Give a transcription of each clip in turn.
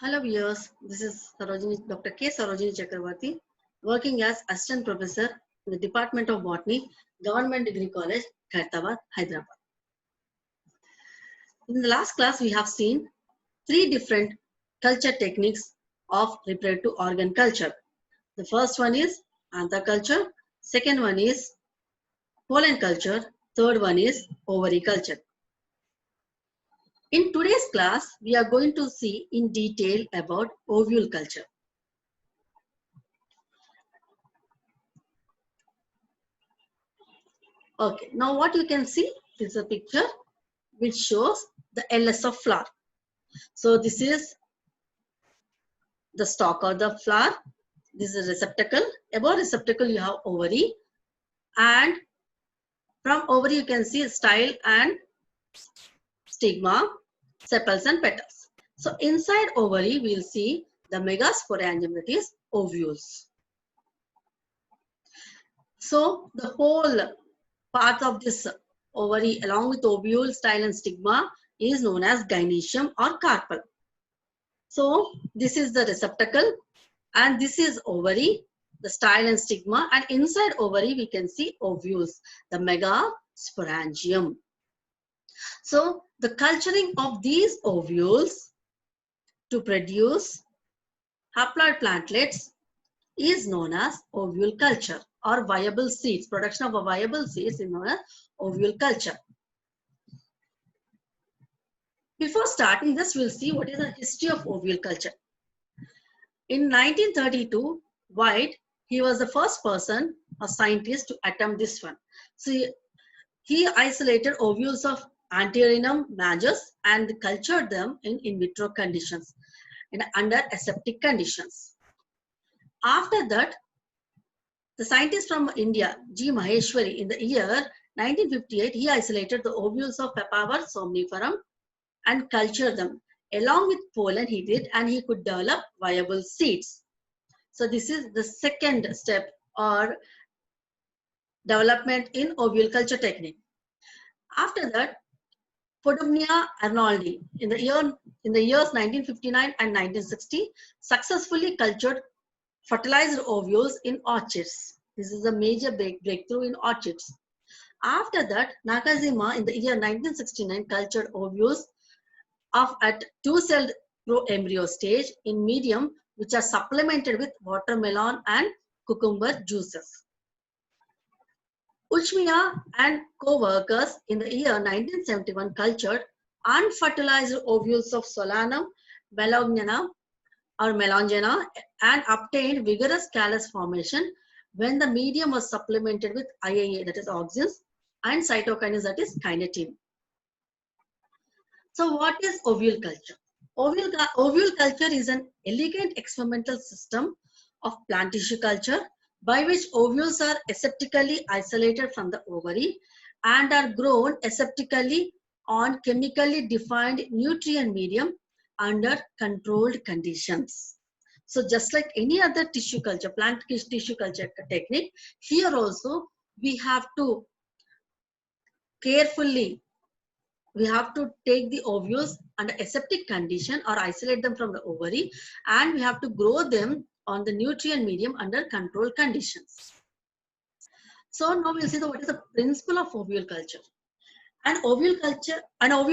Hello viewers, this is Dr. K. Sarojini Chakravarti, working as Assistant Professor in the Department of Botany, Government Degree College, Khairtabad, Hyderabad. In the last class, we have seen three different culture techniques of reproductive organ culture. The first one is anther culture, second one is pollen culture, third one is ovary culture. In today's class, we are going to see in detail about ovule culture. Okay, now what you can see is a picture which shows the LS of flower. So this is the stalk of the flower. This is receptacle. Above receptacle you have ovary, and from ovary you can see style and stigma, sepals and petals. So inside ovary we will see the megasporangium, that is ovules. So the whole part of this ovary along with ovule, style and stigma is known as gynoecium or carpel. So this is the receptacle and this is ovary, the style and stigma, and inside ovary we can see ovules, the megasporangium. So the culturing of these ovules to produce haploid plantlets is known as ovule culture, or viable seeds. Production of a viable seeds is known as ovule culture. Before starting this, we'll see what is the history of ovule culture. In 1932, White, he was the first person, a scientist, to attempt this one. So he isolated ovules of Antirrhinum majus and cultured them in vitro conditions and under aseptic conditions. After that, the scientist from India, G. Maheshwari, in the year 1958, he isolated the ovules of Papaver somniferum and cultured them. Along with pollen he did, and he could develop viable seeds. So this is the second step or development in ovule culture technique. After that, Podumnia Arnoldi in the years 1959 and 1960 successfully cultured fertilized ovules in orchids. This is a major breakthrough in orchids. After that, Nakajima in the year 1969 cultured ovules at two-celled pro-embryo stage in medium which are supplemented with watermelon and cucumber juices. Uchmiya and co-workers in the year 1971 cultured unfertilized ovules of Solanum melongena and obtained vigorous callus formation when the medium was supplemented with IAA, that is auxins, and cytokinase, that is kinetin. So what is ovule culture? Ovule culture is an elegant experimental system of plant tissue culture by which ovules are aseptically isolated from the ovary and are grown aseptically on chemically defined nutrient medium under controlled conditions. So just like any other tissue culture, plant tissue culture technique, here also we have to carefully take the ovules under aseptic condition or isolate them from the ovary, and we have to grow them on the nutrient medium under controlled conditions. So now we'll see what is the principle of ovule culture. An ovule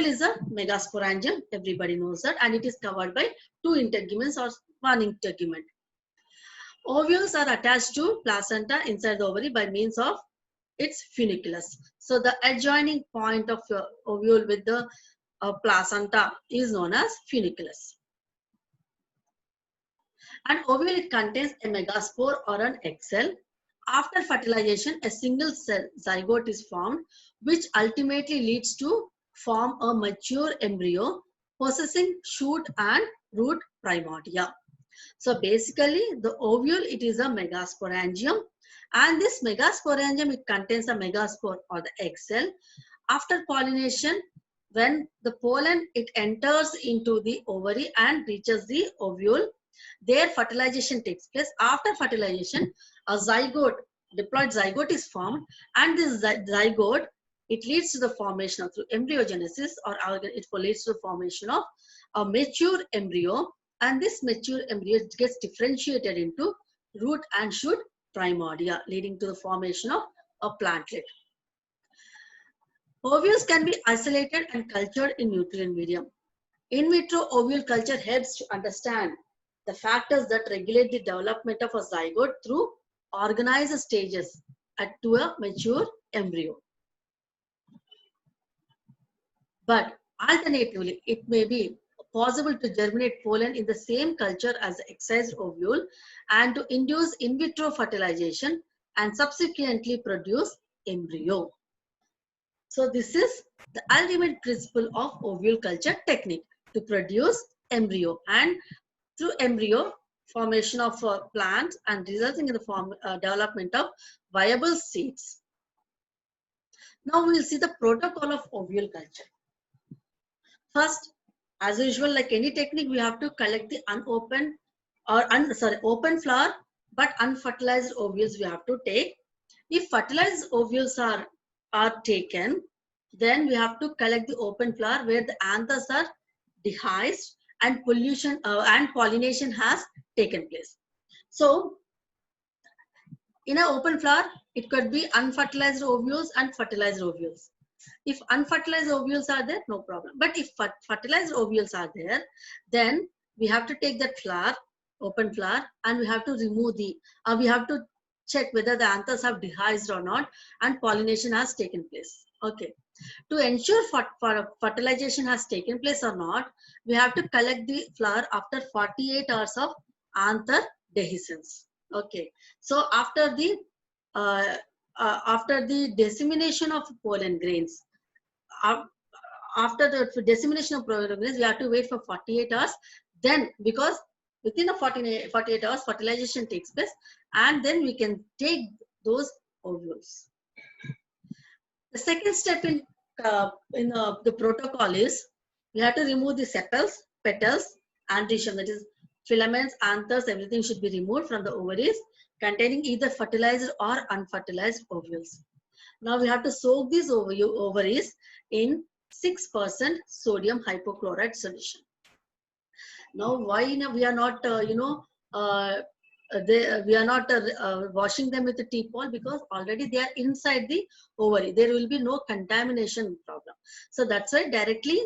is a megasporangium, everybody knows that, and it is covered by two integuments or one integument. Ovules are attached to placenta inside the ovary by means of its funiculus. So the adjoining point of your ovule with the placenta is known as funiculus. An ovule, it contains a megaspore or an egg cell. After fertilization, a single cell zygote is formed, which ultimately leads to form a mature embryo possessing shoot and root primordia. So basically, the ovule, it is a megasporangium, and this megasporangium, it contains a megaspore or the egg cell. After pollination, when the pollen, it enters into the ovary and reaches the ovule, their fertilization takes place. After fertilization, a zygote, diploid zygote is formed, and this zygote, it leads to the formation of through embryogenesis, or it leads to the formation of a mature embryo and this mature embryo gets differentiated into root and shoot primordia, leading to the formation of a plantlet. Ovules can be isolated and cultured in nutrient medium. In vitro ovule culture helps to understand the factors that regulate the development of a zygote through organized stages to a mature embryo. But alternatively, it may be possible to germinate pollen in the same culture as the excised ovule and to induce in vitro fertilization and subsequently produce embryo. So this is the ultimate principle of ovule culture technique, to produce embryo, and through embryo formation of plants and resulting in the development of viable seeds. Now we will see the protocol of ovule culture. First, as usual, like any technique, we have to collect the unopened or open flower but unfertilized ovules we have to take. If fertilized ovules are taken, then we have to collect the open flower where the anthers are dehisced and pollution and pollination has taken place. So in an open flower, it could be unfertilized ovules and fertilized ovules. If unfertilized ovules are there, no problem. But if fertilized ovules are there, then we have to take that flower, open flower, and we have to remove we have to check whether the anthers have dehisced or not and pollination has taken place. Okay. To ensure fertilization has taken place or not, we have to collect the flower after 48 hours of anther dehiscence. Okay. So after the dissemination of pollen grains, after the dissemination of pollen grains, we have to wait for 48 hours. Then, because within the 48 hours, fertilization takes place, and then we can take those ovules. The second step in the protocol is we have to remove the sepals, petals, and rhizome, that is filaments, anthers, everything should be removed from the ovaries containing either fertilized or unfertilized ovules. Now we have to soak these ovaries in 6% sodium hypochlorite solution. Now why we are not we are not washing them with the T-pol? Because already they are inside the ovary. There will be no contamination problem. So that's why directly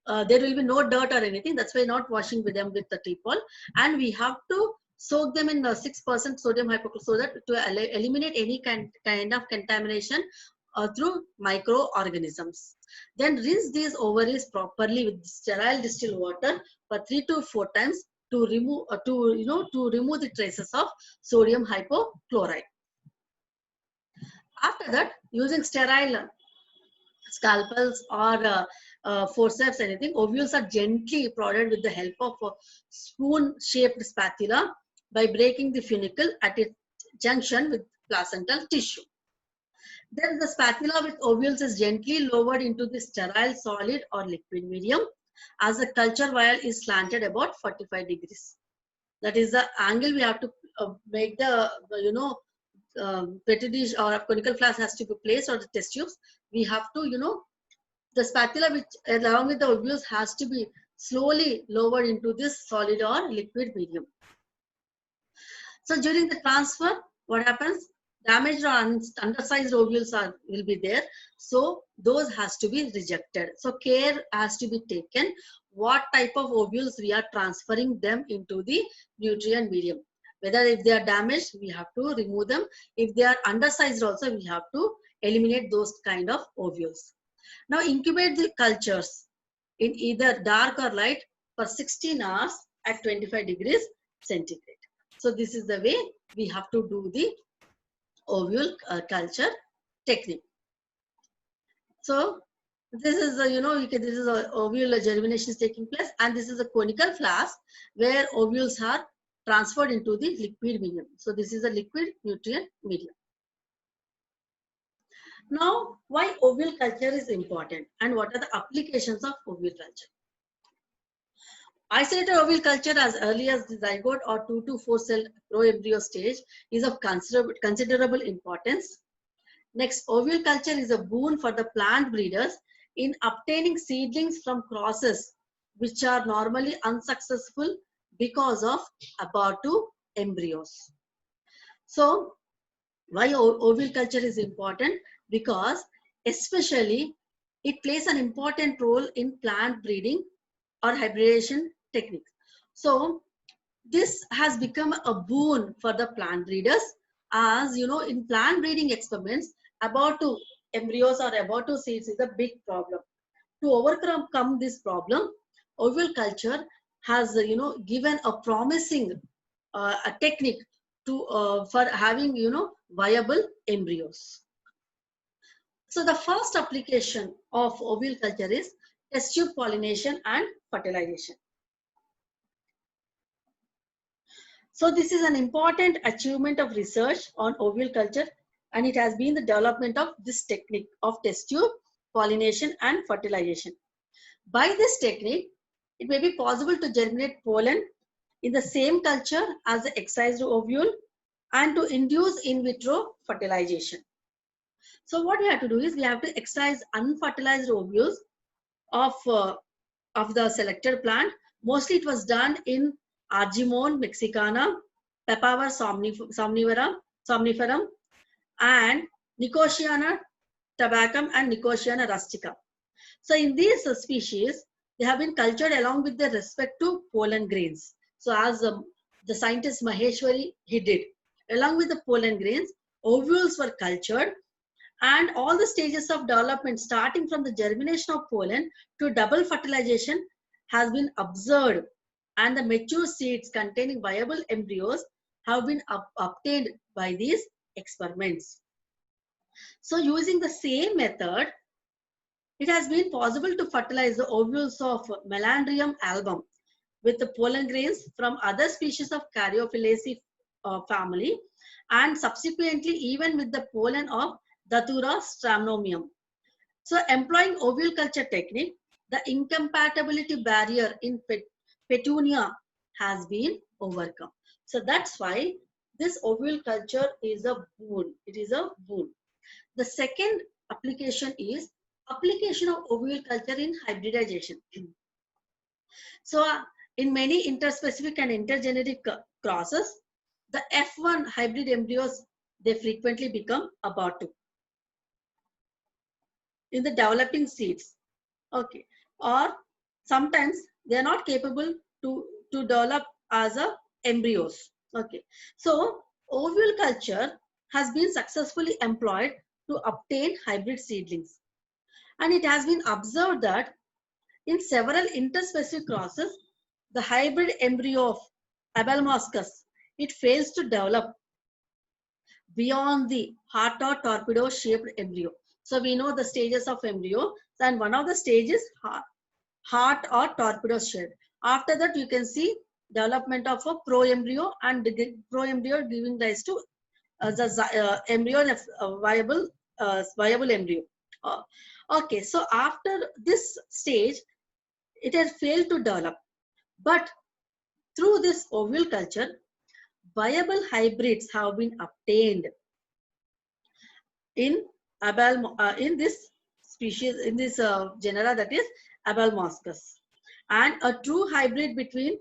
there will be no dirt or anything. That's why not washing with them with the T-pol. And we have to soak them in 6% sodium hypochlorite so that to eliminate any kind of contamination through microorganisms. Then rinse these ovaries properly with sterile distilled water for 3 to 4 times to remove the traces of sodium hypochlorite. After that, using sterile scalpels or forceps, anything, ovules are gently prodded with the help of a spoon-shaped spatula by breaking the funicle at its junction with placental tissue. Then the spatula with ovules is gently lowered into the sterile solid or liquid medium as the culture vial is slanted about 45 degrees. That is the angle we have to make the, petri dish or a conical flask has to be placed, or the test tubes. We have to, the spatula which along with the ovules has to be slowly lowered into this solid or liquid medium. So during the transfer, what happens? Damaged or undersized ovules will be there. So those has to be rejected. So care has to be taken what type of ovules we are transferring them into the nutrient medium. Whether if they are damaged, we have to remove them. If they are undersized also, we have to eliminate those kind of ovules. Now incubate the cultures in either dark or light for 16 hours at 25 degrees centigrade. So this is the way we have to do the ovule culture technique. So this is this is a ovule germination is taking place, and this is a conical flask where ovules are transferred into the liquid medium. So this is a liquid nutrient medium. Now, why ovule culture is important and what are the applications of ovule culture? Isolated ovule culture as early as the zygote or 2 to 4 cell pro-embryo stage is of considerable importance. Next, ovule culture is a boon for the plant breeders in obtaining seedlings from crosses which are normally unsuccessful because of abortive embryos. So why oviculture is important? Because especially it plays an important role in plant breeding or hybridization techniques. So this has become a boon for the plant breeders, as you know, in plant breeding experiments, abortive embryos or abortive seeds is a big problem. To overcome this problem, oviculture has given a promising a technique to for having viable embryos. So the first application of oviculture is test tube pollination and fertilization. So this is an important achievement of research on oviculture, and it has been the development of this technique of test tube pollination and fertilization. By this technique, it may be possible to germinate pollen in the same culture as the excised ovule and to induce in vitro fertilization. So what we have to do is we have to excise unfertilized ovules of the selected plant. Mostly it was done in Argemone mexicana, Papaver somniferum, and Nicotiana tabacum and Nicotiana rustica. So in these species, they have been cultured along with their respective pollen grains. So as the scientist Maheshwari, he did. Along with the pollen grains, ovules were cultured, and all the stages of development starting from the germination of pollen to double fertilization has been observed, and the mature seeds containing viable embryos have been obtained by these experiments. So using the same method, it has been possible to fertilize the ovules of Melandrium album with the pollen grains from other species of Caryophyllaceae family, and subsequently even with the pollen of Datura stramonium. So employing ovule culture technique, the incompatibility barrier in petunia has been overcome. So that's why this ovule culture is a boon. It is a boon. The second application is application of ovule culture in hybridization. So in many interspecific and intergeneric crosses, the F1 hybrid embryos, they frequently become abortive in the developing seeds. Okay. Or sometimes they are not capable to develop as a embryos. Okay. So ovule culture has been successfully employed to obtain hybrid seedlings. And it has been observed that in several interspecific crosses, the hybrid embryo of Abelmoschus, it fails to develop beyond the heart or torpedo shaped embryo. So we know the stages of embryo, and one of the stages heart or torpedo shaped. After that, you can see development of a proembryo, and the proembryo giving rise to the embryo of viable embryo. Okay, so after this stage, it has failed to develop. But through this ovule culture, viable hybrids have been obtained in in this species, in this genera, that is Abelmoschus. And a true hybrid between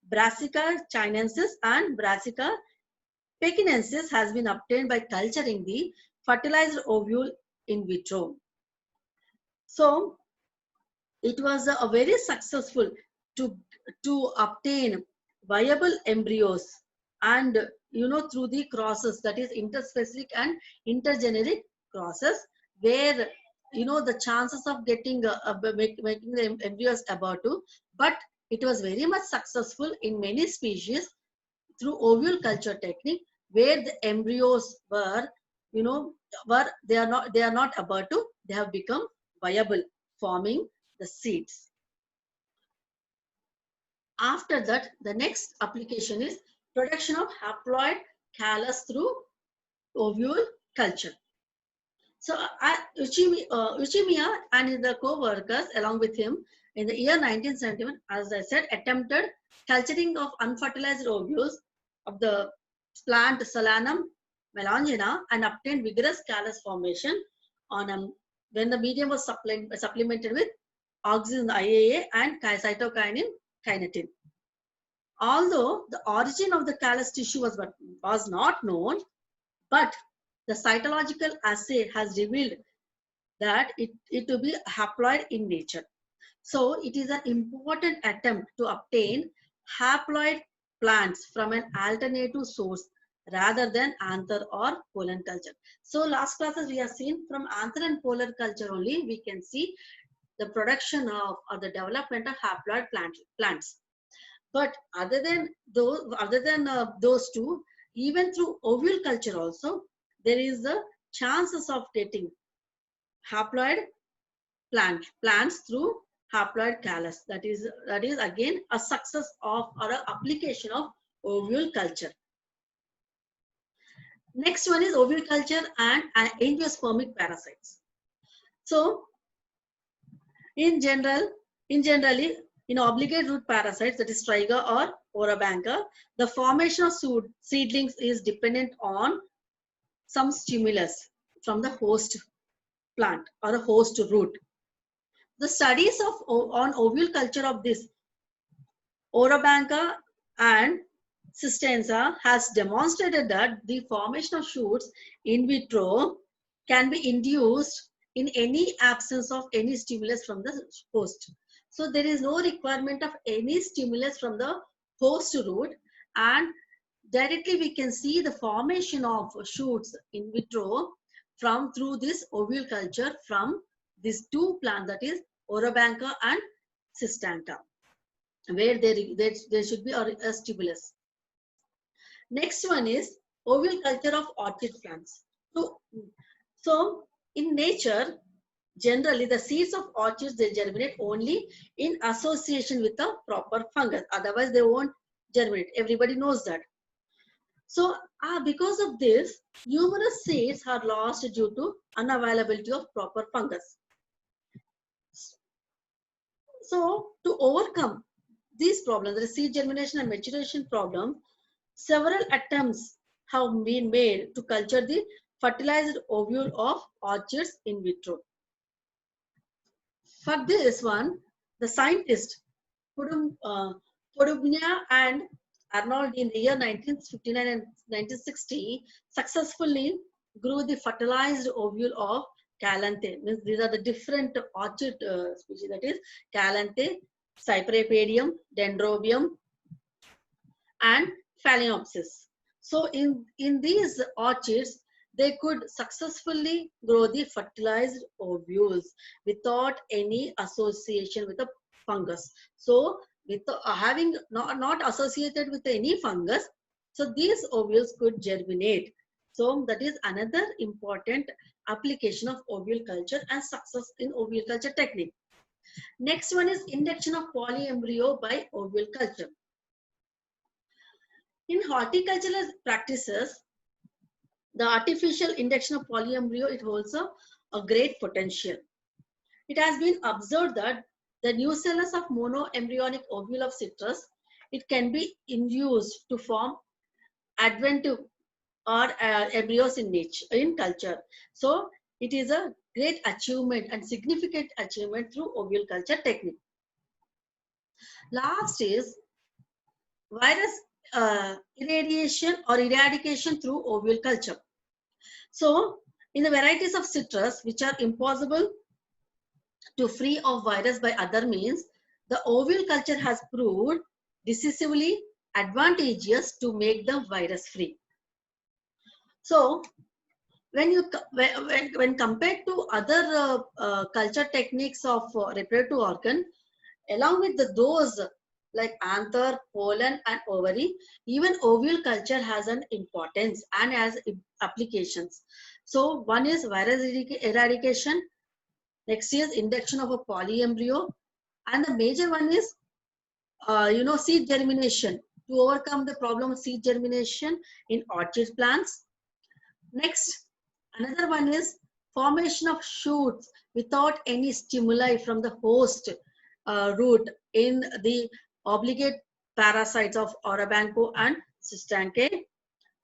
Brassica chinensis and Brassica pekinensis has been obtained by culturing the fertilized ovule in vitro. So it was a very successful to obtain viable embryos, and through the crosses, that is interspecific and intergeneric crosses, where the chances of getting making the embryos abortive, but it was very much successful in many species through ovule culture technique, where the embryos were they are not abortive, they have become viable, forming the seeds. After that, the next application is production of haploid callus through ovule culture. So Uchimiya and the co-workers along with him in the year 1971, as I said, attempted culturing of unfertilized ovules of the plant Solanum melongena and obtained vigorous callus formation on when the medium was supplemented with oxygen IAA and cytokinin kinetin. Although the origin of the callus tissue was not known, but the cytological assay has revealed that it to be haploid in nature. So it is an important attempt to obtain haploid plants from an alternative source rather than anther or pollen culture. So last classes we have seen from anther and pollen culture only we can see the production of or the development of haploid plants. But other than those two, even through ovule culture also, there is the chances of getting haploid plants through haploid callus. That is again a success of or an application of ovule culture. Next one is ovule culture and angiospermic parasites. So generally, in obligate root parasites, that is Striga or Orobanca, the formation of seedlings is dependent on some stimulus from the host plant or a host root. The studies on ovule culture of this Orobanca and Cistenza has demonstrated that the formation of shoots in vitro can be induced in any absence of any stimulus from the host. So there is no requirement of any stimulus from the host root, and directly we can see the formation of shoots in vitro through this ovule culture from these two plants, that is Orobanca and Cistenza, where there should be a stimulus. Next one is ovule culture of orchid plants. So in nature, generally the seeds of orchids, they germinate only in association with a proper fungus. Otherwise they won't germinate. Everybody knows that. So because of this, numerous seeds are lost due to unavailability of proper fungus. So to overcome these problems, the seed germination and maturation problem, several attempts have been made to culture the fertilized ovule of orchids in vitro. For this one, the scientists Podubnia and Arnold in the year 1959 and 1960 successfully grew the fertilized ovule of Calanthe. Means these are the different orchid species, that is Calanthe, Cypripedium, Dendrobium, and Phalaenopsis. So in these orchids, they could successfully grow the fertilized ovules without any association with a fungus. So with having not associated with any fungus, so these ovules could germinate. So that is another important application of ovule culture and success in ovule culture technique. Next one is induction of polyembryo by ovule culture. In horticultural practices, the artificial induction of polyembryo, it holds a great potential. It has been observed that the nucellus of monoembryonic ovule of citrus, it can be induced to form adventive or embryos in culture. So it is a great achievement and significant achievement through ovule culture technique. Last is virus irradiation or eradication through ovule culture. So in the varieties of citrus which are impossible to free of virus by other means, the ovule culture has proved decisively advantageous to make them virus free. So when compared to other culture techniques of reproductive organ, along with those like anther, pollen, and ovary, even ovule culture has an importance and has applications. So one is virus eradication, next is induction of a polyembryo, and the major one is seed germination, to overcome the problem of seed germination in orchid plants. Next, another one is formation of shoots without any stimuli from the host root in the obligate parasites of Orobanca and Cistenca.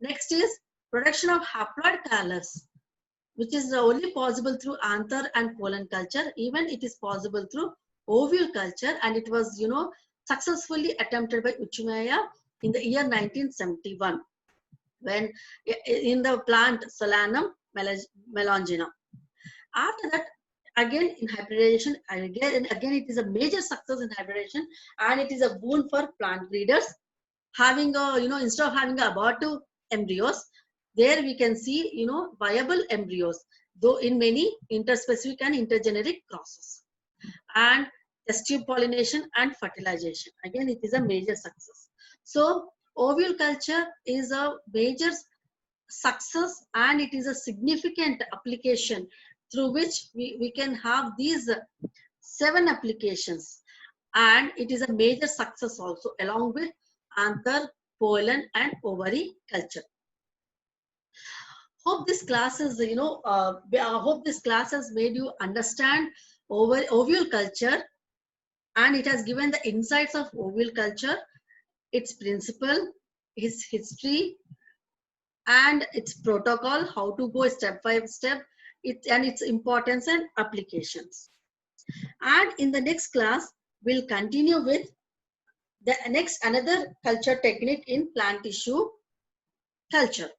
Next is production of haploid callus, which is only possible through anther and pollen culture. Even it is possible through ovule culture, and it was successfully attempted by Uchimaia in the year 1971, when in the plant Solanum melongena. After that, again in hybridization, again it is a major success in hybridization, and it is a boon for plant breeders. Having a, instead of having abortive embryos, there we can see, viable embryos, though in many interspecific and intergeneric crosses. And test tube pollination and fertilization, again it is a major success. So ovule culture is a major success, and it is a significant application through which we can have these 7 applications, and it is a major success also, along with anther, pollen and ovary culture. Hope this class is, hope this class has made you understand ovule culture, and it has given the insights of ovule culture, its principle, its history, and its protocol, how to go step by step, and its importance and applications. And in the next class, we'll continue with the another culture technique in plant tissue culture.